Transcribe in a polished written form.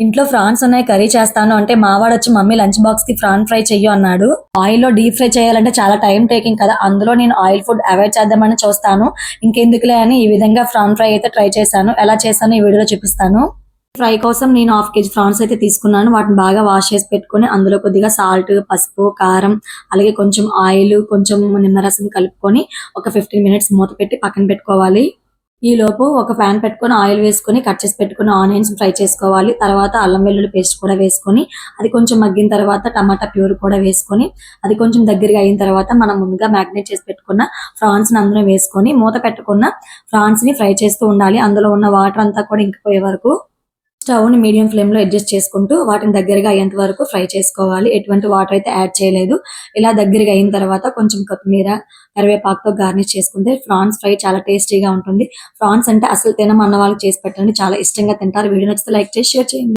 ఇంట్లో ఫ్రాన్స్ ఉన్నాయి కర్రీ చేస్తాను అంటే మావాడొచ్చి మమ్మీ లంచ్ బాక్స్ కి ఫ్రాన్ ఫ్రై చెయ్యు అన్నాడు. ఆయిల్ లో డీప్ ఫ్రై చేయాలంటే చాలా టైం టేకింగ్ కదా, అందులో నేను ఆయిల్ ఫుడ్ అవాయిడ్ చేద్దామని చూస్తాను. ఇంకెందుకులే అని ఈ విధంగా ఫ్రాన్ ఫ్రై అయితే ట్రై చేశాను. ఎలా చేశాను ఈ వీడియోలో చూపిస్తాను. ఫ్రై కోసం నేను 1/2 kg ఫ్రాన్స్ అయితే తీసుకున్నాను. వాటిని బాగా వాష్ చేసి పెట్టుకొని అందులో కొద్దిగా సాల్ట్, పసుపు, కారం, అలాగే కొంచెం ఆయిల్, కొంచెం నిమ్మరసం కలుపుకొని ఒక 15 మినిట్స్ మూత పెట్టి పక్కన పెట్టుకోవాలి. ఈ లోపు ఒక ప్యాన్ పెట్టుకొని ఆయిల్ వేసుకొని కట్ చేసి పెట్టుకున్న ఆనియన్స్ ఫ్రై చేసుకోవాలి. తర్వాత అల్లం వెల్లుల్లి పేస్ట్ కూడా వేసుకొని అది కొంచెం మగ్గిన తర్వాత టమాటా ప్యూర్ కూడా వేసుకొని అది కొంచెం దగ్గరగా అయిన తర్వాత మనం ముందుగా మ్యాగ్నేట్ చేసి పెట్టుకున్న ఫ్రాన్స్ ని అందులో వేసుకొని మూత పెట్టుకున్న ఫ్రాన్స్ ని ఫ్రై చేస్తూ ఉండాలి. అందులో ఉన్న వాటర్ అంతా కూడా ఇంకిపోయే వరకు స్టవ్ ని మీడియం ఫ్లేమ్ లో అడ్జస్ట్ చేసుకుంటూ వాటిని దగ్గరగా అయ్యేంత వరకు ఫ్రై చేసుకోవాలి. ఎటువంటి వాటర్ అయితే యాడ్ చేయలేదు. ఇలా దగ్గరగా అయిన తర్వాత కొంచెం కొత్తిమీర, కరివేపాకుతో గార్నిష్ చేసుకుంటే ఫ్రాన్స్ ఫ్రై చాలా టేస్టీగా ఉంటుంది. ఫ్రాన్స్ అంటే అసలు తినమన్న వాళ్ళకి చేసి పెట్టండి, చాలా ఇష్టంగా తింటారు. వీడియో నచ్చితే లైక్ చేసి షేర్ చేయండి.